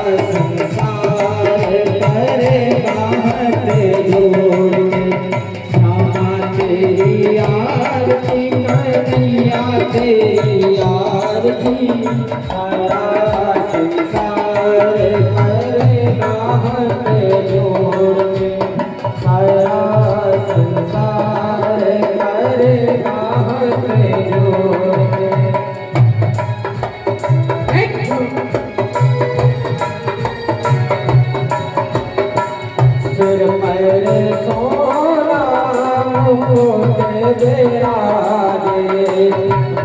संसार करेगा हाथ जोड़ के। श्यामा तेरी आरती कन्हैया तेरी आरती, सारा संसार करेगा हाथ जोड़ के। सारा संसार करेगा हाथ जोड़ के। सिर पर सोना मुकुट विराजे,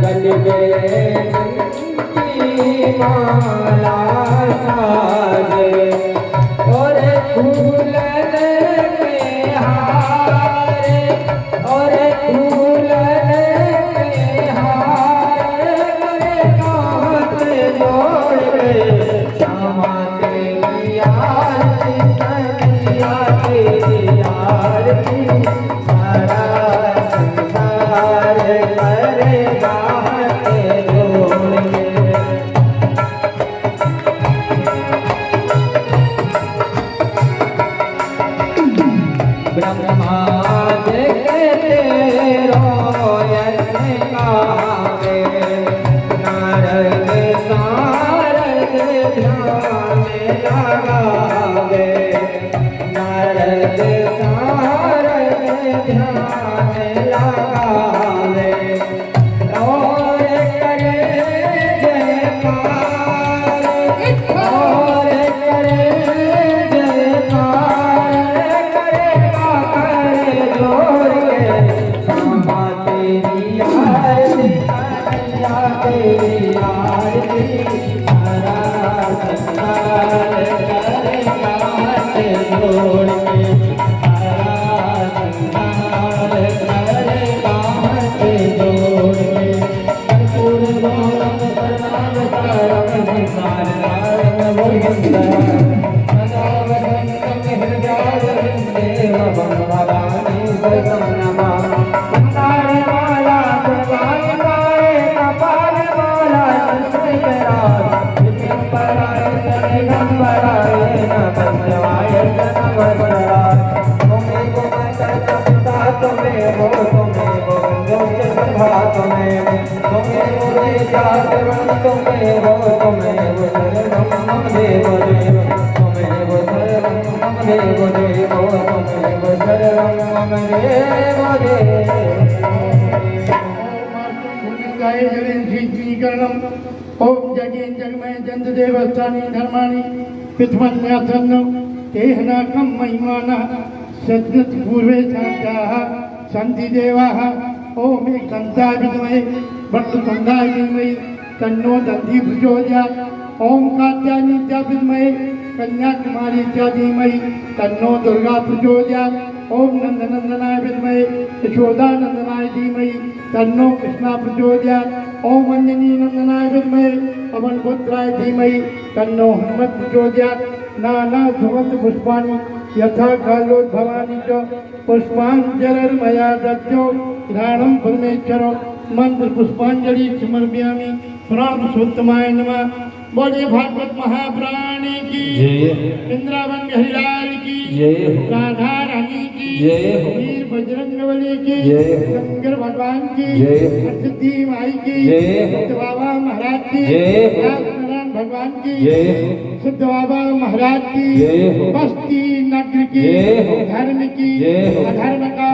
गले में चंदी माला साजे, और फूलन के हारे, और फूलन के हारे, हाथ जोड़ के। श्यामा तेरी आरती कन्हैया तेरी आरती, सारा संसार करेगा हाथ जोड़ के। ब्रह्मा जगत रोयन गावे, नारद सारद ध्यान लगावे, नारद सारद ध्यान लगावे, और करे जयकार, और करे जयकार, करेगा कर जोड़ के। श्यामा तेरी आरती कन्हैया तेरी आरती, सारा संसार करेगा हाथ जोड़ के। सारा संसार करेगा हाथ जोड़ के। कर्पूर गौरम करुणाम सारम संसारसारम भुजगेन्द्रम, सदा वसन्तं हृदयारविन्देव भगवदानि सहितं नमामि। मंदारमाला पुष्पाणि कपालमाला संस्कृतराज, दिगंबराय दिगंबराय नमः नमस्कार। तुम्हें माता पिता तुम्हें हो, तुम्हें हो गोत्र सभा तुम्हें, तुम्हें हो जागरण तुम्हें हो, तुम्हें हो सर्वं मम देव देव, तुम्हें हो सर्वं मम देव देव, तुम्हें हो सर्वं मम देव देव। ओम जगेन जगमय जंत देवस्थानी धर्माणि पितमन्यासन्नो तेहनाकं महिमानः सद्गत पूर्वे साध्याः सन्ति देवाः। ओम एकदन्ताय विद्महे वक्रतुण्डाय धीमहि तन्नो दन्ती प्रचोदयात्। ओम कात्यायनीत्याय विद्महे कन्याकुमारी च धीमहि तन्नो दुर्गा प्रचोदयात्। ओम नंदनंदनाय विद्महे यशोदानंदनाय धीमहि तन्नो कृष्णा प्रचोदयात्। ओम अंजनी नंदनाय विद्महे पवनपुत्राय धीमहि तन्नो हनुमत् प्रचोदयात्। नाना सुगंध पुष्पाणि यथा कालोद्भवानि च पुष्पाञ्जलिर्मया दत्तो घ्राणं परमेश्वरो। मंत्र पुष्पांजलि समर्पयामि। पुराण पुरुषोत्तमाय नमः। बोले भागवत महापुराण की जय, वृंदावन हरिलाल की जय, राधा रानी की जय, वीर बजरंगबली की जय, शंकर भगवान की जय, सिद्धि माई की जय, सिद्ध बाबा महाराज की जय, नारायण भगवान की जय, सिद्ध बाबा महाराज की जय, बस्ती नगर की धर्म की अधर्म का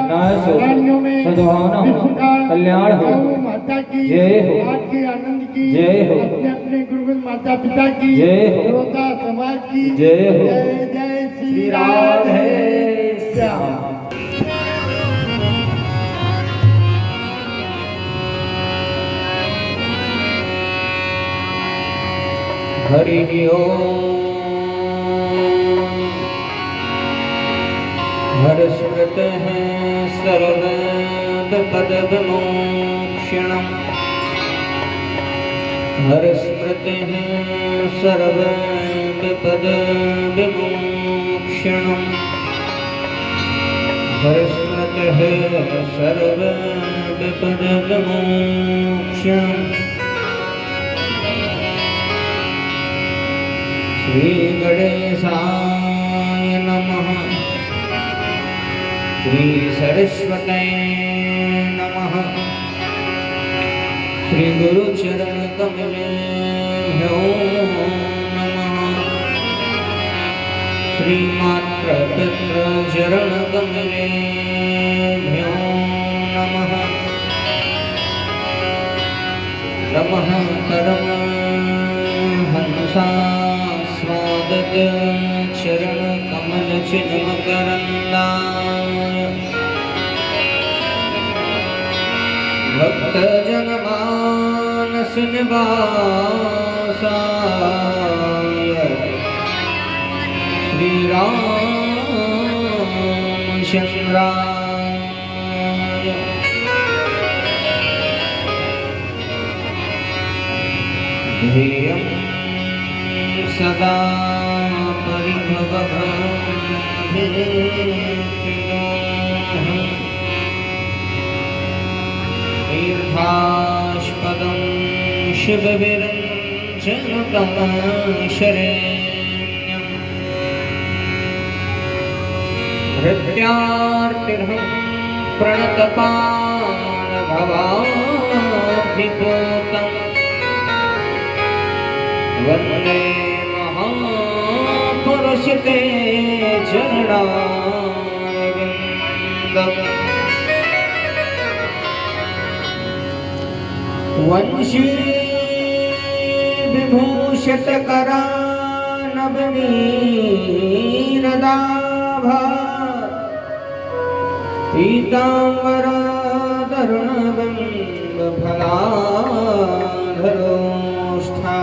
प्राणियों में विश्व का कल्याण हो, माता की जय, आज के आनंद की जय, अपने अपने गुरुकुल माता पिता की जय, श्रोता समाज की जय। जय जय श्री राधे श्याम। हरि ओम। हर स्मृत है सर्वद पद विमोक्षणम्, हर स्मृत है सर्वद पद विमोक्षणम्, हर स्मृत है सर्वद पद विमोक्षणम्। श्री गणेशाय नमः। श्री सरस्वते नमः। श्री गुरुचरण कमलेभ्यो नमः। श्री मात्र पितृ चरण कमलेभ्यो नमः। नमः परम हंसा स्वागत चरण कमल चिन्ह करंदाय भक्त जन मानस निवासाय श्री रामचंद्राय ध्येयं सदा परिभवभीतिनोः तीर्थास्पदं शिवविरञ्जनतमशरेण्यं हृत्यार्तिर्हं प्रणतपालभवाभिभूतम् वन्दे महापुरुषते चरणारविन्दम् वंशी विभूषितकरानवनीरदाभा पीताम्बरधरुणबिम्बफलाधरोष्ठा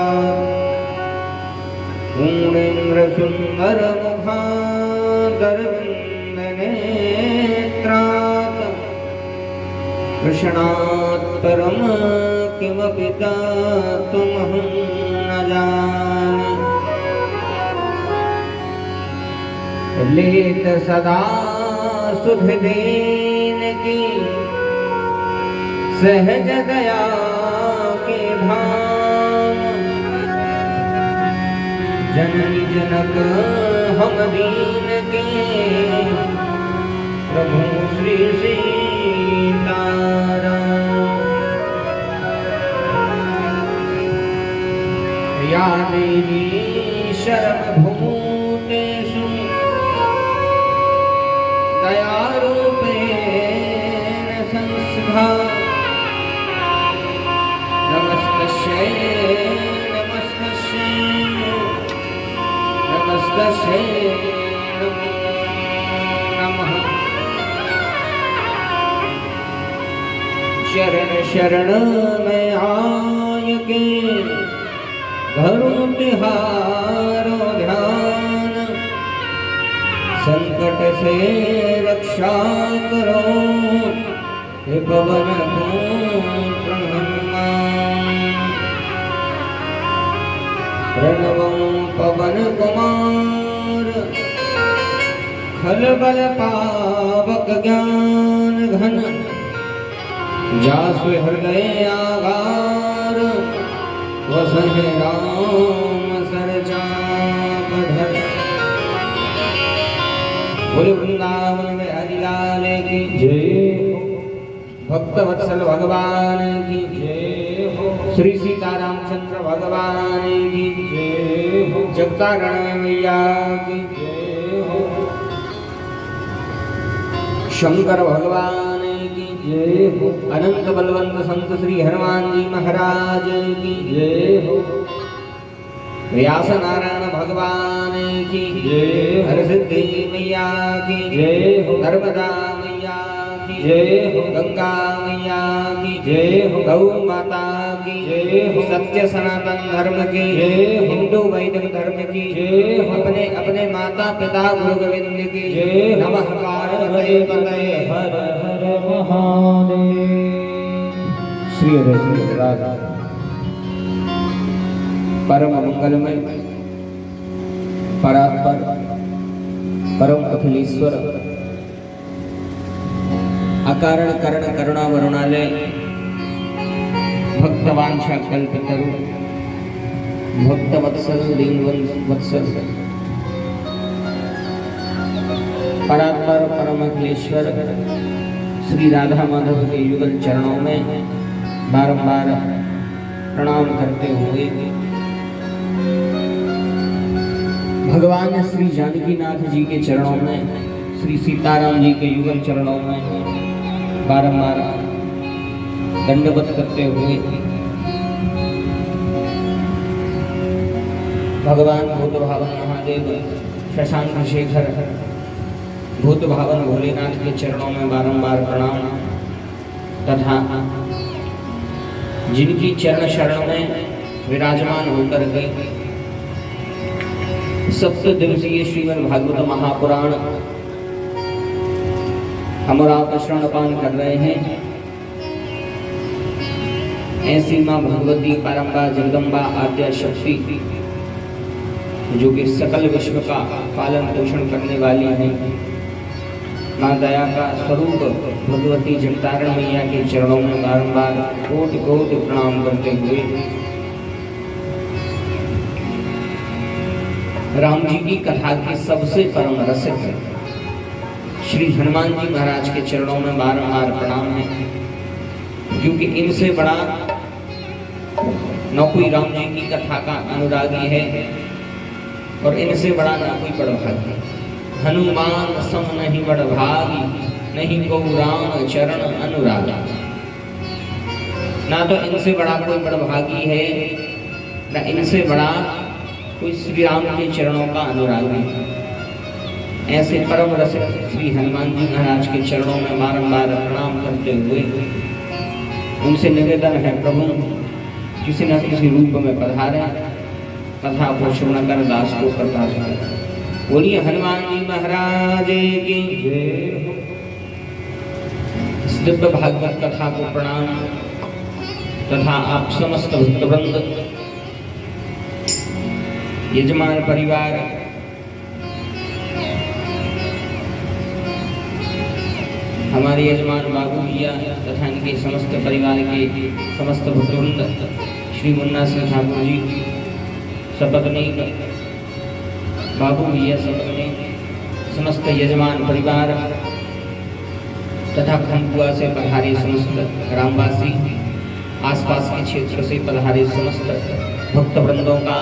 पूर्णेन्द्रसुन्दरमुखादरविन्दनेत्रात् कृष्णात् परं किमपि दातुमहं न जाने। लेत सदा सुधीन की सहज दया के भाव जननी जनक हम दीन के प्रभु श्री सीताराम। या देवी सर्वभूतेषु दयारूपेण संस्था नमस्तस्यै नमस्तस्यै नमस्तस्यै नमः। शरण शरण में आय के धरूं तिहारो ध्यान संकट से रक्षा करो हे पवन पुत्र हनुमान। प्रणवं पवन कुमार खलबल पावक ज्ञान घन जासु हृदय आगार वसहि राम सरचापधर। बोले वृंदावन में हरिलाल की जय। भक्तवत्सल भगवान की जय हो। श्री सीतारामचंद्र भगवान की जय हो। जगतारण मैया की जय हो। शंकर भगवान की जय हो। अनंत बलवंत संत श्री हनुमान जी महाराज की जय हो। व्यास नारायण भगवान की जय। हरसिद्धि मैया की जय हो। नर्मदा मैया की जय हो। गंगा मैया की जय हो। गौ माता की जय हो। सत्य सनातन धर्म की जय हो। हिंदू वैदिक धर्म की जय हो। अपने अपने माता पिता गुरु गोविंद की जय। नमः पार्वती पतये हर हर महादेव। श्री राधा परम मंगलमय परात्पर परम अखिलेश्वर अकारण करण करुणा वरुणालय भक्तवांछा कल्पतरु भक्त वत्सल दीनवत्सल परात्पर परम अखिलेश्वर श्री राधा माधव के युगल चरणों में बारंबार प्रणाम करते हुए भगवान श्री जानकी नाथ जी के चरणों में, श्री सीताराम जी के युगल चरणों में बारंबार दंडवत करते हुए भगवान भूत भावन महादेव शशांक शेखर भूत भावन भोलेनाथ के चरणों में बारंबार प्रणाम तथा जिनकी चरण शरण में विराजमान होकर के सप्त दिवसीय श्रीमद् भागवत महापुराण हम और आप श्रवणपान कर रहे हैं, ऐसी माँ भगवती पारंबा जगदम्बा आद्या शक्ति जो कि सकल विश्व का पालन पोषण करने वाली है, माँ दया का स्वरूप भगवती जगतारण मैया के चरणों में बारंबार कोटि कोटि प्रणाम करते हुए राम जी की कथा के सबसे परम रसिक श्री हनुमान जी महाराज के चरणों में बारंबार प्रणाम है, क्योंकि इनसे बड़ा न कोई राम जी की कथा का अनुरागी है और इनसे बड़ा न कोई बड़भागी। हनुमान सम नहीं बड़भागी, नहीं को राम चरण अनुरागी। ना तो इनसे बड़ा कोई बड़भागी है, न इनसे बड़ा कोई श्री राम के चरणों का अनुरागी। ऐसे परम रसिक श्री हनुमान जी महाराज के चरणों में बारंबार प्रणाम करते हुए उनसे निवेदन है, प्रभु किसी न किसी रूप में पधारे, कथा को श्रवण कर दास को प्रकाश करें। बोलिए हनुमान जी महाराज की जय। इस दिव्य भागवत कथा को प्रणाम तथा आप समस्त भक्तवृंद, यजमान परिवार, हमारे यजमान बाबू भैया तथा इनके समस्त परिवार के समस्त भक्तवृंद, श्री मुन्ना सिंह ठाकुर जी सपत्नी, बाबू भैया सपत्नी, समस्त यजमान परिवार तथा खंडुआ से पधारे समस्त ग्रामवासी, आसपास के क्षेत्र से पधारे समस्त भक्तवृंदों का,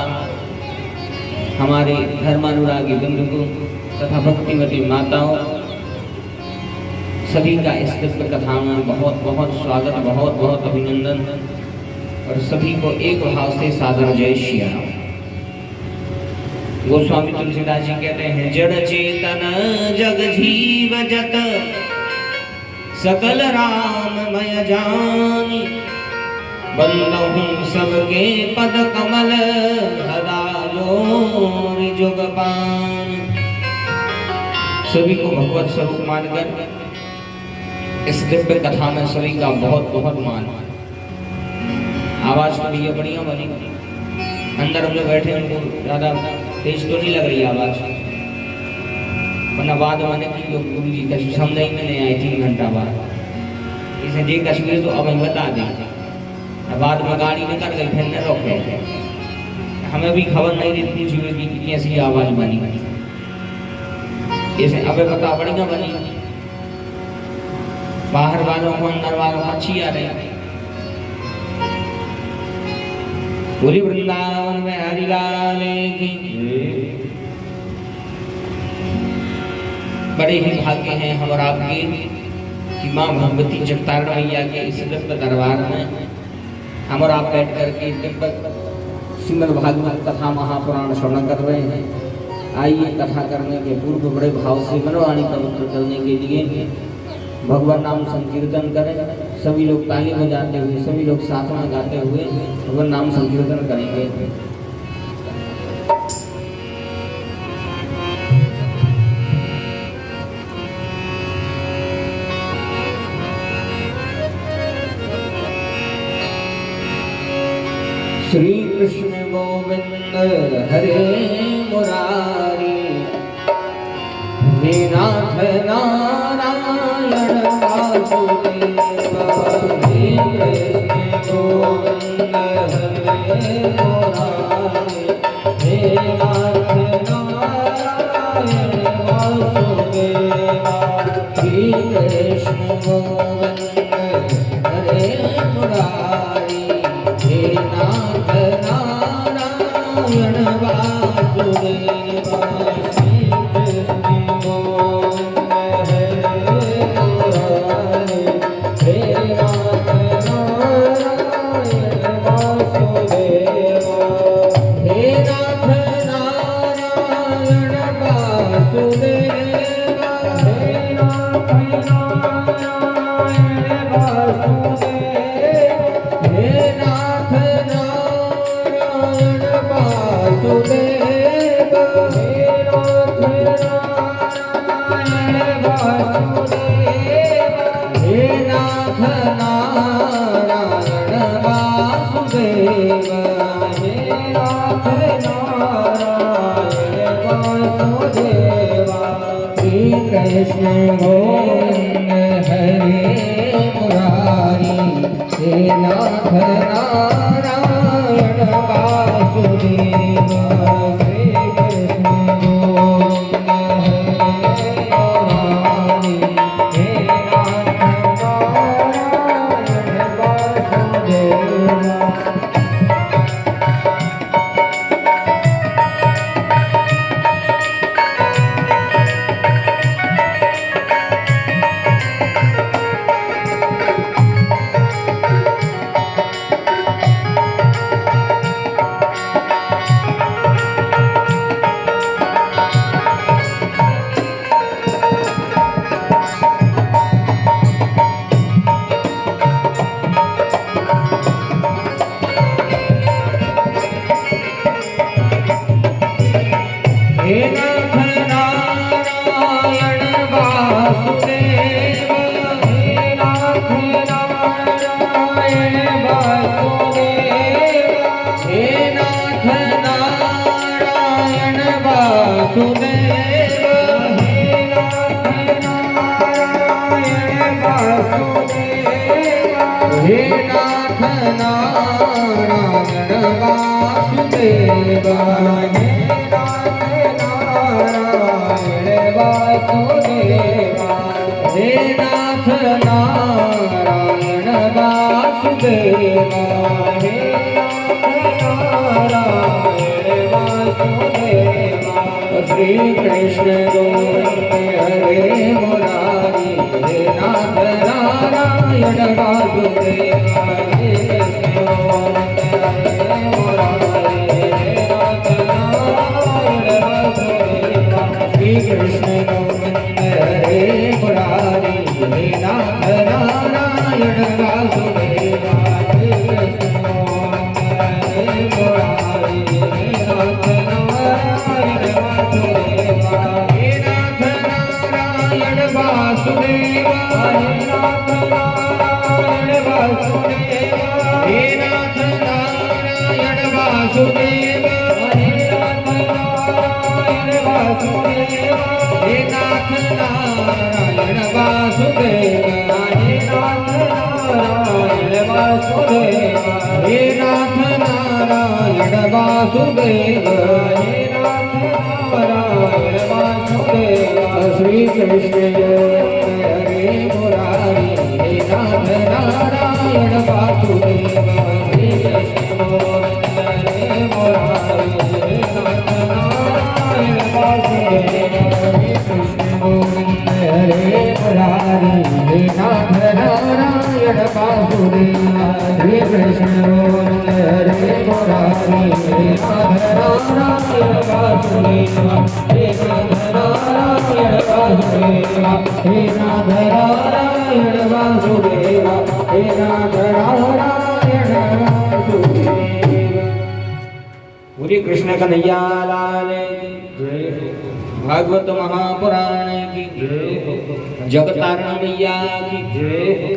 हमारे धर्मानुरागी बंधुओं तथा भक्तिमती माताओं, सभी का इस दिव्य कथा में बहुत बहुत स्वागत, बहुत बहुत अभिनंदन और सभी को एक भाव से सादर जय श्री राम। गोस्वामी तुलसीदास जी कहते हैं, जड़ चेतन जग जीव जत सकल राममय जानी, बंदहु सबके पद कमल सदा जोरि जुग पान। सभी को भगवत स्वरूप मानकर इस दिव्य कथा में सभी का बहुत बहुत मान। आवाज तो भैया बढ़िया बनी, अंदर हम लोग बैठे उनको ज्यादा तेज तो नहीं लग रही आवाज, वरना बाद मैंने की गुरु जी का समझ ही नहीं आए 3 घंटा बाद इसे जे कश्मीर तो अब हम बता दें, बाद में गाड़ी निकल गई फिर न रोके, हमें भी खबर नहीं देती पूछी कि कैसी आवाज बनी, इसे अब पता बढ़िया बनी, बाहर वालों को अंदर वालों को अच्छी आ रही। बोली वृंदावन में हरिलाल की। बड़े ही भाग्य हैं हम और आपके कि माँ भगवती जगतारण मैया के इस दिव्य दरबार में हम और आप बैठ करके दिव्य श्रीमद् भागवत कथा महापुराण श्रवण कर रहे हैं। आइए कथा करने के पूर्व बड़े भाव से मनोवाणी पवित्र करने के लिए भगवान नाम संकीर्तन करें। सभी लोग ताली बजाते हुए, सभी लोग साथ में गाते हुए भगवान नाम संकीर्तन करेंगे। श्री कृष्ण गोविंद हरे मुरारी, हे नाथ नारायण वासुदेव। श्री कृष्ण गोविंद हरे मुरारी, कृष्ण गोविंद हरे मुरारी हे नाथ नारायण वासुदेव श्री कृष्ण गोविंद हरे मुरारी हे नाथ नारायण वासुदेव। हे नाथ नारायण वासुदेव हे नाथ नारायण वासुदेव हे नाथ नारायण वासुदेव हे नाथ नारायण वासुदेव। श्री कृष्ण गोविंद हरे मुरारी हे नाथ नारायण वासुदेव हे कृष्ण गोविंद हरे मुरारी हे नाथ नारायण वासुदेव। श्री कृष्ण गोविंद हरे मुरारी हे नाथ नारायण वासुदेव हे कृष्ण गोविंद हरे मुरारी हे नाथ नारायण वासुदेव हे नाथ नारायण वासुदेव हे नाथ नारायण वासुदेव हे नाथ नारायण वासुदेव हे नाथ नारायण वासुदेव हे नाथ नारायण वासुदेव हे नाथ नारायण वासुदेव हे नाथ नारायण वासुदेव हे नाथ नारायण वासुदेव। श्री कृष्ण हरे मुरारी हे नाथ नारायण वासुदेव श्री कृष्ण गोविंद हरे मुरारी हे नाथ नारायण वासुदेव श्री कृष्ण गोविंद हरे मुरारी हे नाथ नारायण वासुदेव श्री कृष्ण गोविंद हरे मुरारी हे नाथ नारायण वासुदेव हे नाथ नारायण वासुदेव हे नाथ नारायण वासुदेव हे नाथ नारायण वासुदेव। बोलिए कृष्ण कन्हैया लाल की जय हो। भागवत महापुराण की जय हो। जगतारण मैया की जय हो।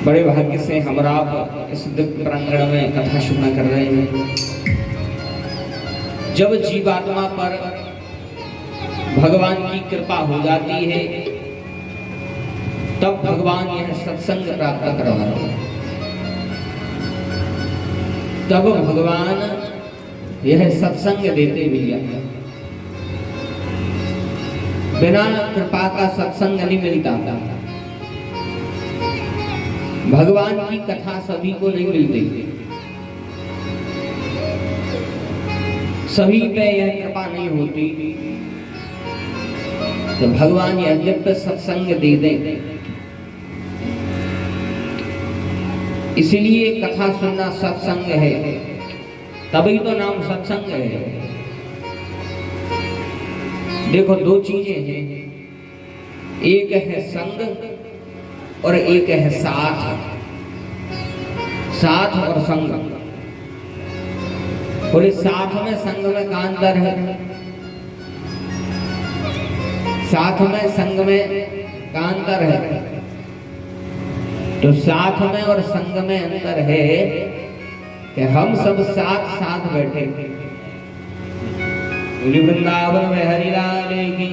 बड़े भाग्य से हमरा इस दिव्य प्रांगण में कथा सुना कर रहे हैं। जब जीवात्मा पर भगवान की कृपा हो जाती है तब भगवान यह सत्संग प्राप्त करवाते हैं। तब भगवान यह सत्संग देते भैया। बिना कृपा का सत्संग नहीं मिलता। भगवान की कथा सभी को नहीं मिलती। सभी पे यह कृपा नहीं होती। तो भगवान यह दिव्य सत्संग दे दे इसलिए कथा सुनना सत्संग है, तभी तो नाम सत्संग है। देखो दो चीजें हैं, एक है संग और एक है साथ। साथ और संग, बोले साथ में संग में का अंतर है? साथ में संग में का अंतर है? तो साथ में और संग में अंतर है कि हम सब साथ साथ बैठे, वृंदावन में हरिलाल की,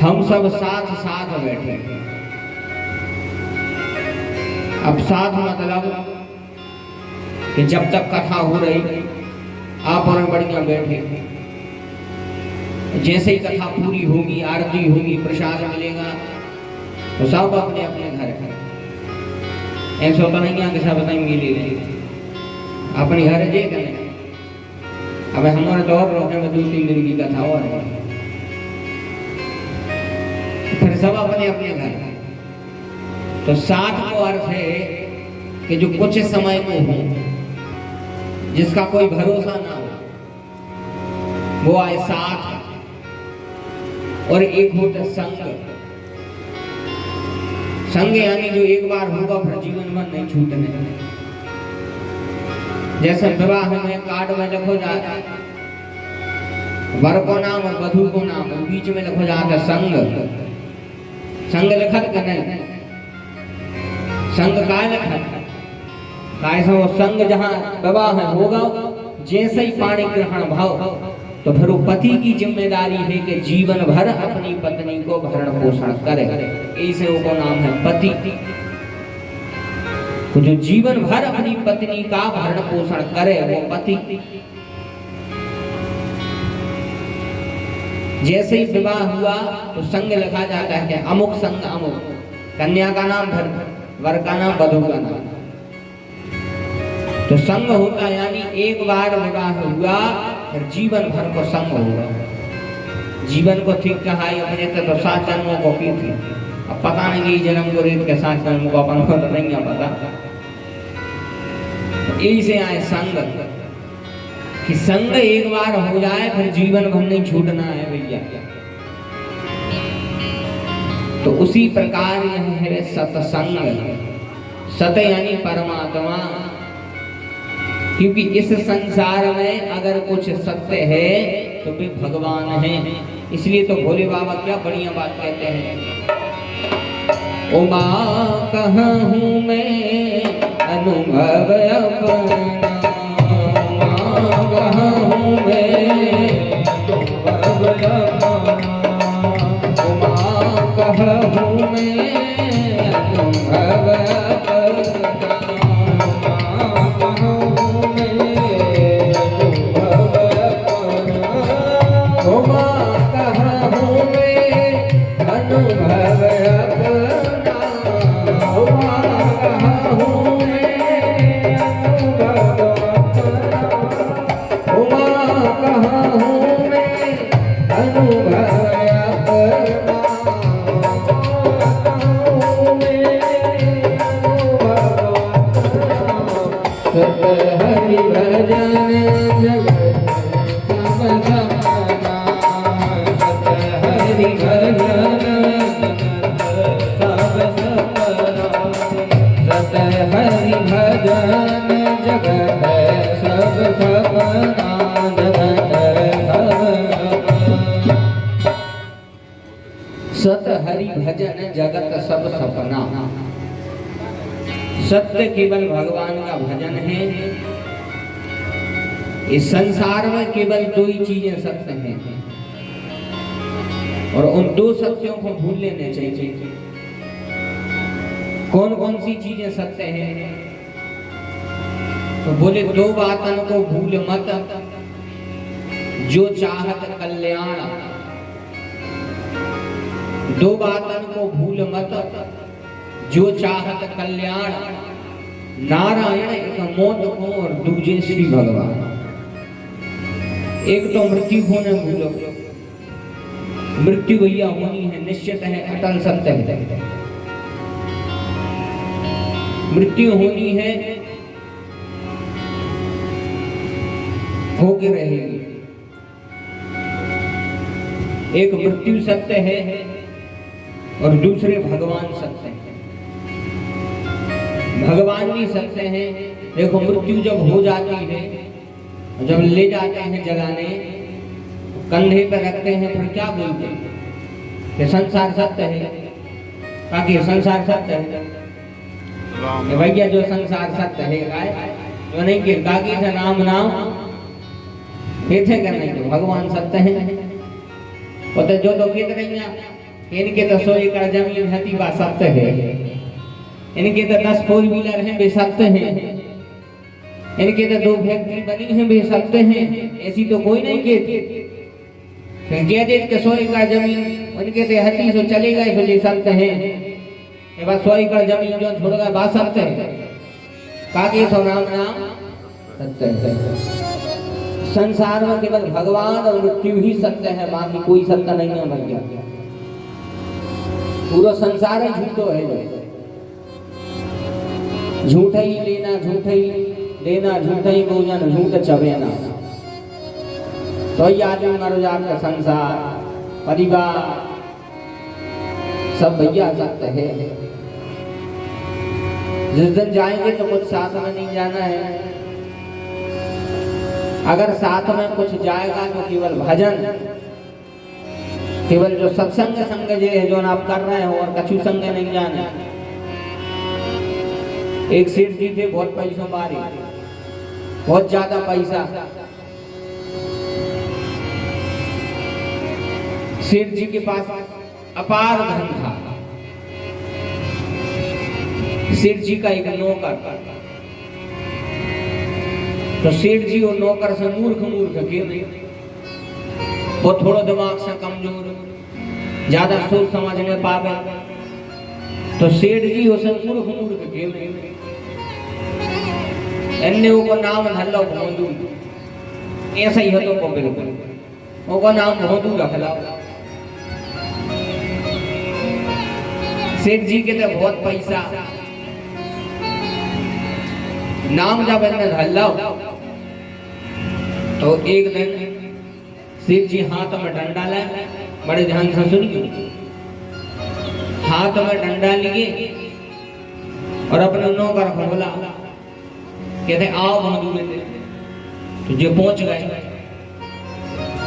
हम सब साथ साथ बैठे। अब साथ मतलब कि जब तक कथा हो रही आप और बढ़िया बैठे, जैसे ही कथा पूरी होगी, आरती होगी, प्रसाद मिलेगा तो सब अपने अपने घर है। ऐसा तो नहीं है कि सब मिले अपने घर जे करें। अब हमारे दौर रोके में 2-3 दिन की कथा और है, फिर सब अपने अपने घर। तो साथ को अर्थ है कि जो कुछ समय को हो, जिसका कोई भरोसा ना हो, वो आए साथ। और एक होता संग। संग यानी जो एक बार होगा फिर जीवन भर नहीं छूटने। जैसे विवाह में कार्ड में लिखो जाता वर को नाम और वधू को नाम, और बीच में लिखो जाता संग। संग लिखत का नहीं, संग काय लिखत काय से वो संग जहाँ विवाह में होगा, जैसे ही पाणी ग्रहण भाव, तो फिर वो पति की जिम्मेदारी है कि जीवन भर अपनी पत्नी को भरण पोषण करे। ऐसे वो नाम है पति। तो जो जीवन भर अपनी पत्नी का भरण पोषण करे वो पति। जैसे ही विवाह हुआ तो संग लिखा जाता है कि अमुक संग अमुक, कन्या का नाम वर का नाम वधू का नाम। तो संग होता यानी एक बार विवाह हुआ फिर जीवन भर को संग होगा। जीवन को ठीक कहा अपने तो 7 जन्मों को की थी, अब पता नहीं कि जन्म को रीत के 7 जन्म को अपन को तो नहीं पता। यही से आए संग कि संग एक बार हो जाए फिर जीवन भर नहीं छूटना है भैया। तो उसी प्रकार यह है सत्संग। सत यानी परमात्मा, क्योंकि इस संसार में अगर कुछ सत्य है तो वे भगवान हैं। इसलिए तो भोले बाबा क्या बढ़िया बात कहते हैं, ओ माँ कहाँ हूँ मैं अनुभव अपना, माँ कहाँ हूँ मैं अनुभव अपना, ओ माँ कहाँ हूँ मैं अनुभव अपना। सत हरि भजन जगत सब सपना। सत्य केवल भगवान का भजन है। इस संसार में केवल 2 ही चीजें सत्य हैं और उन 2 सत्यों को भूल लेने चाहिए। कौन कौन सी चीजें सत्य हैं? तो बोले 2 बातन को भूल मत, जो चाहत कल्याण। 2 बातन को भूल मत, जो चाहत कल्याण। नारायण एक मौत को और दूजे श्री भगवान। एक तो मृत्यु को न भूलो, मृत्यु भैया होनी है, निश्चित है, अटल सत्य है। मृत्यु होनी है, होके रहेगी। एक मृत्यु सत्य है और दूसरे भगवान सत्य है। भगवान भी सत्य है। देखो मृत्यु जब हो जाती है, जब ले जाते हैं जलाने, कंधे पर रखते हैं, फिर क्या बोलते हैं कि संसार सत्य है। ताकि संसार सत्य है कि भैया जो संसार सत्य है जो नहीं कि काकी था नाम नाम ये थे करने तो भगवान सत्य है। पता जो तो कहते नहीं इनके तो 100 एकड़ जमीन है बात सत्य है, इनके तो 10 फोर व्हीलर हैं वे सत्य हैं, इनके तो 2 फैक्ट्री बनी है वे सत्य हैं। ऐसी तो कोई नहीं कहती कह दे के 100 एकड़ जमीन उनके तो हती सो चलेगा सो ले सत्य है। ये बात 100 एकड़ जमीन जो छोड़गा बात सत्य है। काके तो नाम नाम सत्य है। संसार में केवल भगवान और मृत्यु ही सत्य है, बाकी कोई सत्य नहीं है भैया। पूरा संसार ही झूठो है। झूठ ही लेना, झूठ ही देना, झूठ ही भोजन, झूठ चबेना। तो ये आदमी मर जाता संसार परिवार सब भैया सत्य है। जिस दिन जाएंगे तो कुछ साथ में नहीं जाना है। अगर साथ में कुछ जाएगा तो केवल भजन, केवल जो सत्संग संग है जो आप कर रहे हो और कछु संग नहीं जाना। एक सेठ जी थे बहुत पैसों वाले, बहुत ज्यादा पैसा। सेठ जी के पास अपार धन था। सेठ जी का एक नौकर, तो सेठ जी और नौकर से मूर्ख के वो थोड़ा दिमाग से कमजोर, ज्यादा सोच समझ नहीं पावे। तो सेठ जी उसे मूर्ख के अन्य को नाम धल्लो भोंदू, ऐसा ही है तो बिल्कुल वो नाम भोंदू रख लो। सेठ जी के तो बहुत पैसा, नाम जब इन्हें धल्लो तो एक दिन सेठ जी हाथ में डंडा लाए, बड़े ध्यान से सुनिए। हाथ में डंडा लिए और अपने नौकर को बोला, कहते आओ भोंदू में। तो जो पहुंच गए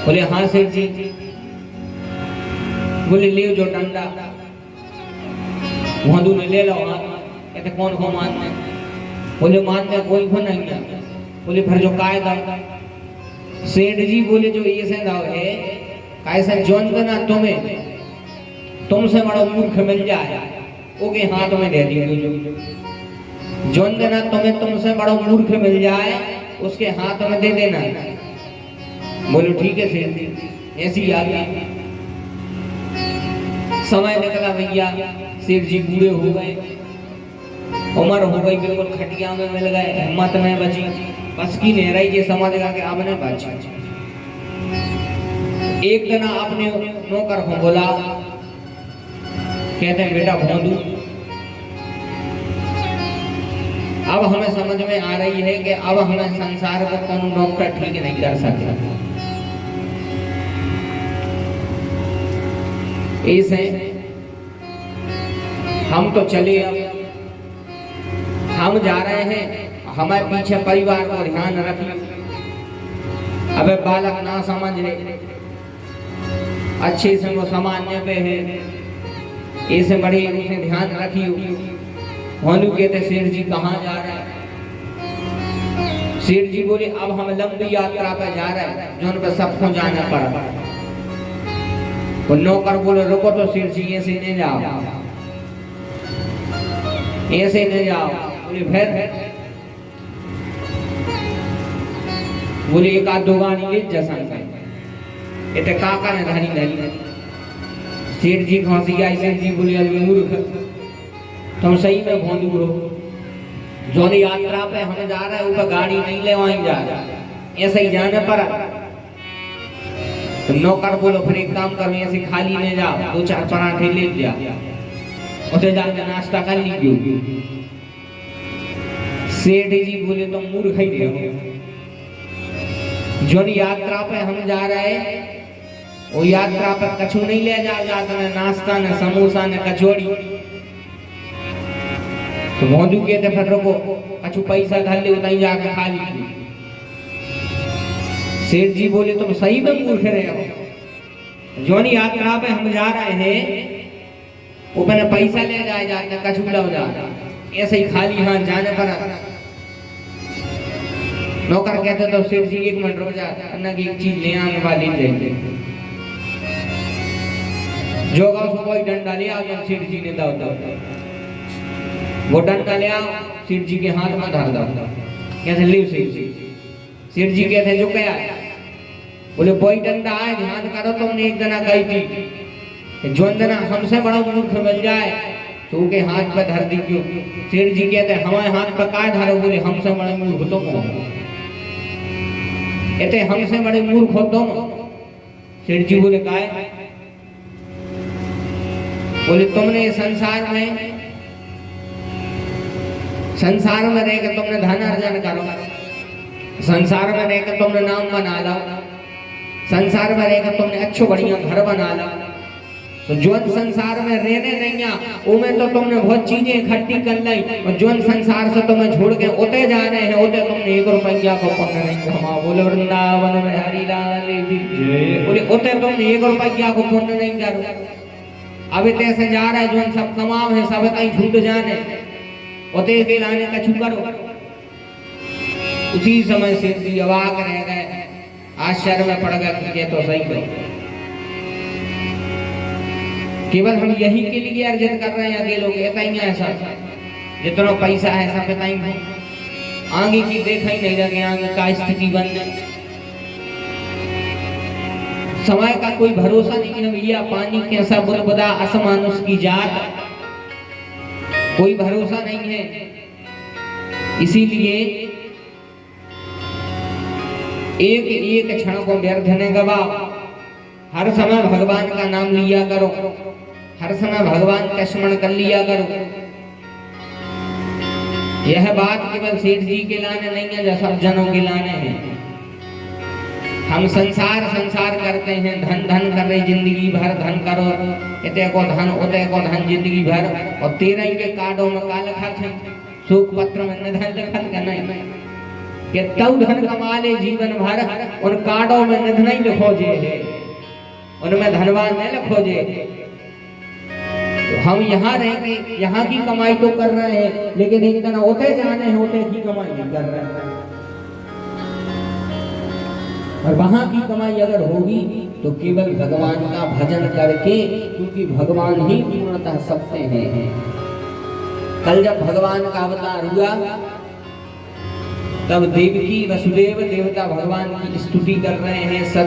बोले हाँ सेठ जी। बोले ले जो डंडा। भोंदू ने ले लो हाथ। कहते कौन को मानते? बोले मानते कोई को नहीं है। बोले फिर जो कायदा। सेठ जी बोले जो ये से दाव है कैसे जोन बना तुम्हें तुमसे बड़ा मूर्ख मिल जाए ओके हाथ में दे दियो। जो जोन देना तुम्हें तुमसे बड़ा मूर्ख मिल जाए उसके हाथ में दे देना। बोलो ठीक है सेठ जी। ऐसी आ गई। समय निकला भैया, सेठ जी बूढ़े हो गए, उम्र हो गई, बिल्कुल खटिया में मिल गए, हिम्मत में बची, बस की नहीं रही। ये समझ गया कि आपने बची। एक दिन आपने नौकर को बोला, कहते हैं बेटा भोंदू, अब हमें समझ में आ रही है कि अब हमें संसार को कौन डॉक्टर ठीक नहीं कर सकता। ऐसे हम तो चले, अब हम जा रहे हैं, हमारे पीछे परिवार को ध्यान रखिए। अबे बालक ना समझ है, अच्छे से वो सामान्य पे है, ऐसे बड़े उसे ध्यान रखिए। भानु कहते सेठ जी कहाँ जा रहे हैं? सेठ जी बोले अब हम लंबी यात्रा पर जा रहे हैं जो उन पर सबको जाना पड़ा। वो नौकर बोले रुको तो सेठ जी, ऐसे नहीं जाओ, ऐसे नहीं जाओ। बोले फिर? बोले एक आध दो गाड़ी ले जैसा इतने काका ने धनी धनी। सेठ जी घासी आई। सेठ जी बोले अभी मूर्ख, तुम सही में भोंदू हो। जो यात्रा पे हम जा रहे हैं ऊपर गाड़ी नहीं ले वहीं जा रहे, ऐसे ही जाने पर। तो नौकर बोलो फिर एक काम करो, ऐसे खाली ले जाओ, 2-4 पराठे ले जा, उसे जाके नाश्ता कर लीजिए। सेठ जी बोले तुम मूर्ख ही रहे हो, जो यात्रा पे हम जा रहे वो यात्रा पर कछु नहीं ले जाता, न नाश्ता न समोसा न कचौड़ी। तो मोदू कहते फिर रुको कछु पैसा घर ले उताई जाकर खा लीजिए। सेठ जी बोले तुम सही में मूर्ख रहे हो, जो यात्रा पे हम जा रहे हैं वो मैंने पैसा ले जाते कछु लो जा, ऐसे ही खाली हाथ जाने पर। नौकर कहते तो सेठ जी 1 मिनट रुक जा, अन्ना की एक चीज ले आने वाली जाएंगे। जो गाँव से कोई डंडा ले आओ, जब सेठ जी ने दाव वो डंडा ले आओ, सेठ जी के हाथ में धर दो। कैसे ले सेठ जी? सेठ जी कहते जो क्या बोले कोई डंडा है, ध्यान करो तुमने एक जना कही थी जो जना हमसे बड़ा मूर्ख मिल जाए तो के हाथ पे धर दी क्यों? सेठ जी कहते हमारे हाथ पे काय धरो? बोले हमसे बड़े मूर्ख तुम हो, कहते हमसे बड़े मूर्ख हो तुम। सेठ जी बोले काय? बोले तुमने संसार में रहकर तुमने धन अर्जन करो, संसार में रहकर तुमने नाम बना लो, संसार में रहकर तुमने अच्छो बढ़िया घर बना लो। तो जोन संसार में रहने नहीं उमें तो तुमने बहुत चीजें इकट्ठी कर ली, और जोन संसार से तुम्हें छोड़ के उते जा रहे हैं उते तुमने 1 रुपया को पुण्य नहीं कमा। बोले वृंदावन में हरि लाल की जय। बोले उते तुमने 1 रुपया को पुण्य नहीं करो। अब तैसे जा रहा है जोन सब कमाव है सब कहीं छूट जाने उते के लाने का छू करो। उसी समय सेठ जी अवाक रह गए, आश्चर्य में पड़ गए कि तो सही करो। केवल हम यही के लिए अर्जित कर रहे हैं अकेले लोग इतना ऐसा जितना पैसा है सब इतना आगे की देखा ही नहीं लगे, आगे का स्थिति बन गई। समय का कोई भरोसा नहीं है भैया, पानी कैसा बुदबुदा असमानुष की जात, कोई भरोसा नहीं है। इसीलिए एक एक क्षण को व्यर्थ न गवाओ, हर समय भगवान का नाम लिया करो, हर समय भगवान का स्मरण कर लिया करो। यह बात केवल सेठ जी के लाने नहीं है, जो सब जनों के लाने हैं। हम संसार करते हैं, धन कर रहे जिंदगी भर, धन करो इते को धन उते को धन जिंदगी भर, और 13 के कार्डों में का लिखा है शोक पत्र में निधन लिखत का नहीं कि तब धन कमा ले जीवन भर, उन कार्डों में निधन ही लिखो जे है, उनमें धनवान नहीं लिखो जे। तो हम यहाँ रह के यहाँ की कमाई तो कर रहे हैं, लेकिन एक दिन होते जाने हैं होते की कमाई नहीं कर रहे हैं। और वहां की कमाई अगर होगी तो केवल भगवान का भजन करके, क्योंकि भगवान ही पूर्णतः सत्य हैं। कल जब भगवान का अवतार हुआ तब देवकी वसुदेव देवता भगवान की स्तुति कर रहे हैं।